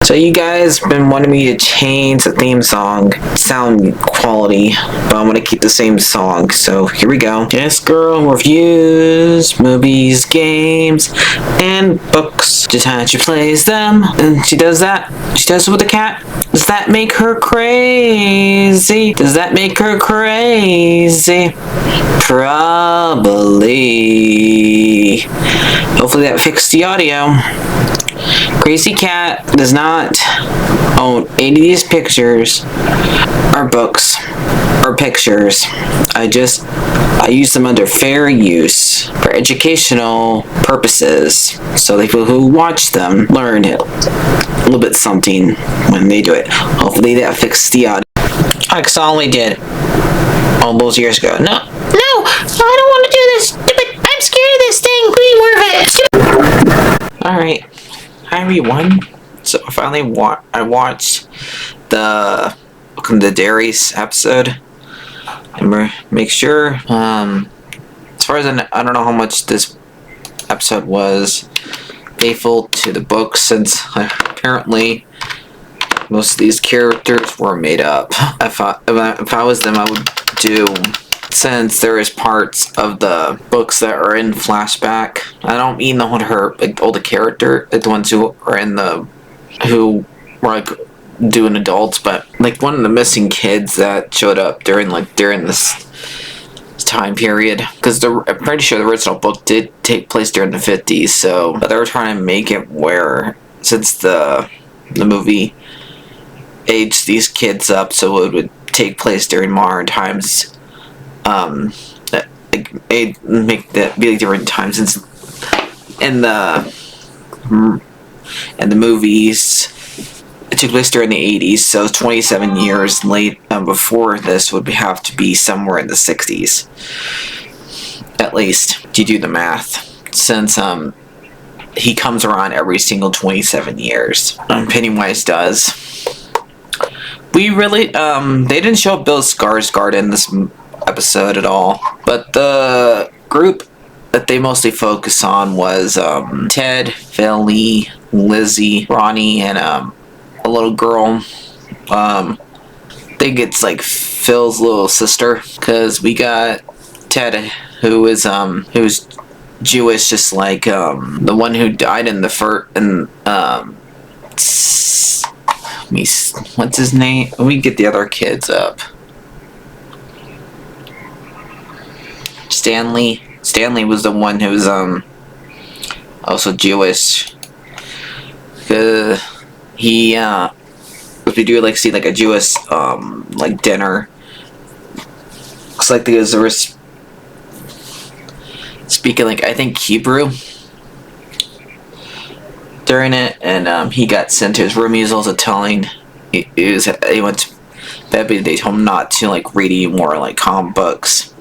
So you guys been wanting me to change the theme song sound quality, but I'm gonna keep the same song. So here we go. This girl reviews movies, games, and books. Just how she plays them, and she does that. She does it with the cat. Does that make her crazy? Does that make her crazy? Probably. Hopefully that fixed the audio. Crazy Cat does not own any of these pictures or books or pictures. I use them under fair use for educational purposes, so the people who watch them learn a little bit something when they do it. Hopefully that fixed the audio. I only did all those years ago. No, I don't want to do this. I'm scared of this thing. Please move it. All right. Hi everyone. So finally I watched the Welcome to Derry's episode. And make sure, as far as I don't know how much this episode was faithful to the book, since apparently most of these characters were made up. If I was them, I would do, since there is parts of the books that are in flashback. I don't mean the older character, the ones who are who were like doing adults, but like one of the missing kids that showed up during this time period, because I'm pretty sure the original book did take place during the 50s. So but they were trying to make it where, since the movie aged these kids up, so it would take place during modern times. Make that be like different times, since in the movies it took place during the 80s, so 27 years late before this would have to be somewhere in the 60s, at least, to do the math, since he comes around every single 27 years. Pennywise does. We really they didn't show Bill Skarsgård in this episode at all, but the group that they mostly focus on was Ted, Philly, Lizzie, Ronnie, and a little girl. I think it's like Phil's little sister, because we got Ted, who's Jewish, just like the one who died in the first. What's his name? Let me get the other kids up. Stanley was the one who was also Jewish. He if we do see like a Jewish like dinner, looks like there was speaking like I think Hebrew during it, and he got sent to his room. He was also telling he went to bed, but they told him not to read any more comic books.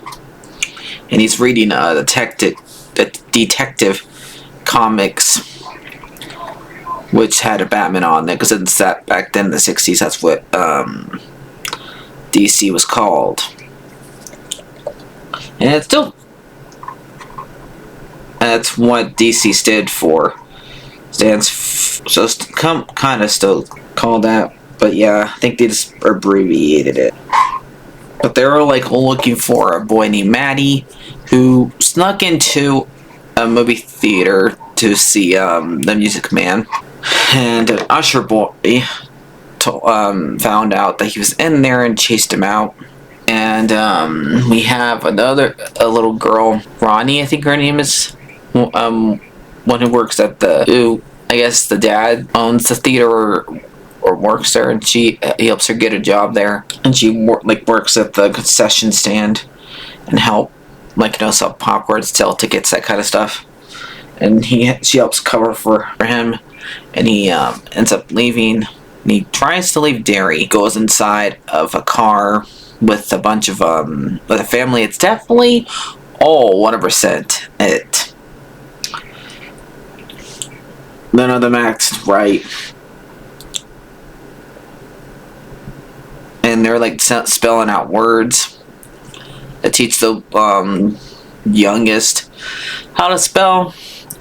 And he's reading detective comics, which had a Batman on there, because it's that back then in the 60s, that's what DC was called. And it's still, that's what DC so it's kind of still called that, but yeah, I think they just abbreviated it. But they were looking for a boy named Matty, who snuck into a movie theater to see The Music Man, and an usher boy found out that he was in there and chased him out. And we have a little girl, Ronnie, I think her name is, one who works at I guess the dad owns the theater or works there, and he helps her get a job there, and she works at the concession stand and help sell popcorn, sell tickets, that kind of stuff. And she helps cover for him, and he ends up leaving, and he tries to leave Derry. He goes inside of a car with a bunch of with a family. It's definitely all 100% it. None of them acts right. And they're spelling out words that teach the youngest how to spell,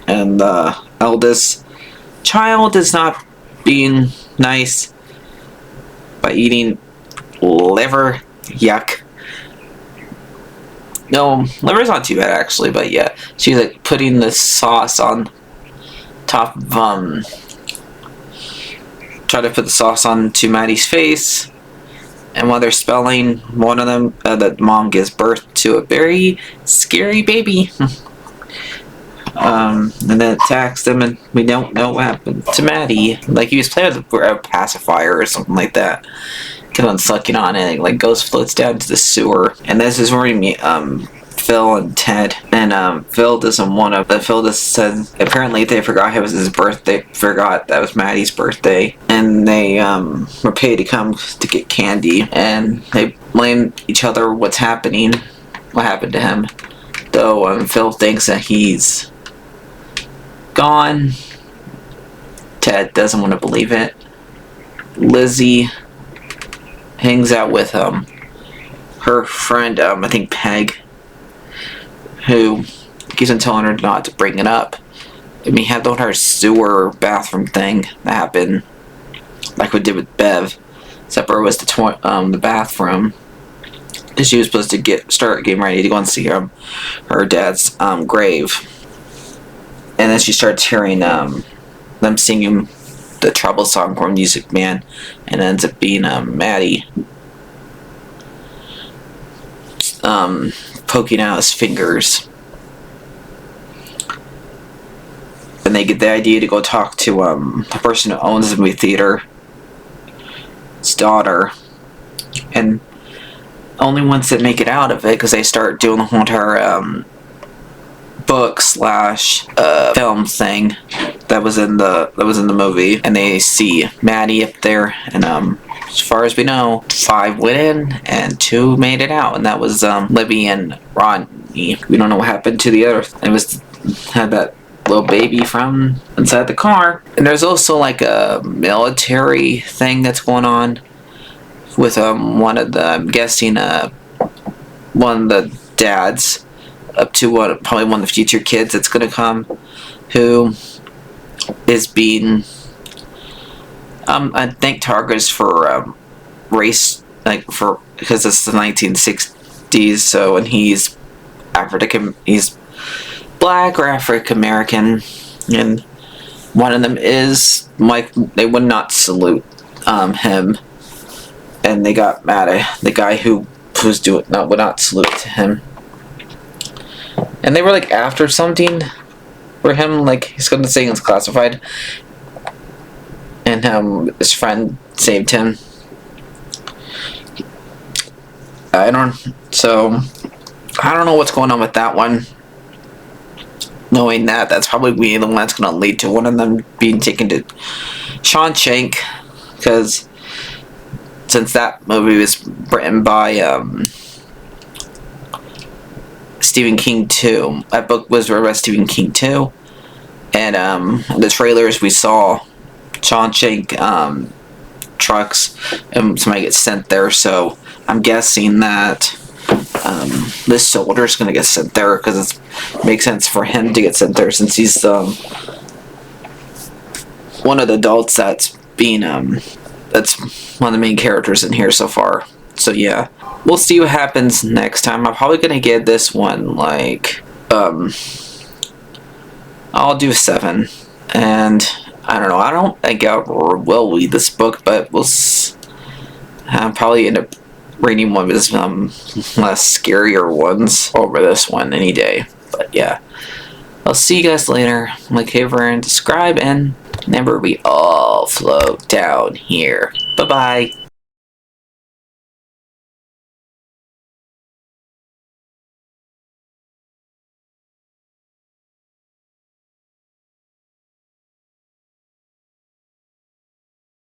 and the eldest child is not being nice by eating liver. Yuck. No, liver's not too bad actually, but yeah, she's like putting the sauce on top of try to put the sauce onto Maddie's face, and while they're spelling, one of them, the mom gives birth to a very scary baby. And then attacks them, and we don't know what happened to Maddie. Like he was playing with a pacifier or something like that. Kept on sucking on it, and like ghost floats down to the sewer. And this is where we meet Phil and Ted. And Phil doesn't want to. But Phil just said apparently they forgot it was his birthday. Forgot that was Maddie's birthday, and they were paid to come to get candy. And they blame each other what happened to him. Though Phil thinks that he's gone. Ted doesn't want to believe it. Lizzie hangs out with her friend, I think Peg, who keeps on telling her not to bring it up. I mean, had the whole sewer bathroom thing that happened, like we did with Bev, except for it was the bathroom. She was supposed to start getting ready to go and see her dad's grave. And then she starts hearing them singing the trouble song from Music Man, and it ends up being Maddie poking out his fingers. And they get the idea to go talk to the person who owns the movie theater, his daughter, and only ones that make it out of it because they start doing the whole entire book / film thing that was in the movie, and they see Maddie up there, and as far as we know, 5 went in and 2 made it out, and that was Libby and Rodney. We don't know what happened to the other. It had that little baby from inside the car. And there's also like a military thing that's going on with one of the, I'm guessing one of the dads, up to probably one of the future kids that's gonna come, who is being I think targets for race, like for, because it's the 1960s, so, and he's he's black or African American, and one of them is like, they would not salute him, and they got mad at the guy who was would not salute to him. And they were like after something for him, like he's gonna say it's classified, and his friend saved him. I don't know what's going on with that one. Knowing that that's probably the one that's gonna lead to one of them being taken to Shawshank, because since that movie was written by Stephen King too. That book was written by Stephen King too. And the trailers we saw Shawshank trucks, and somebody gets sent there, so I'm guessing that this soldier's gonna get sent there, because it makes sense for him to get sent there since he's one of the adults that's being that's one of the main characters in here so far. So yeah, we'll see what happens next time. I'm probably gonna give this one like I'll do 7, and I don't know. I don't think I will read this book, but I'll probably end up reading one of his less scarier ones over this one any day. But yeah, I'll see you guys later. Like, favorite, and subscribe, and remember, we all float down here. Bye bye.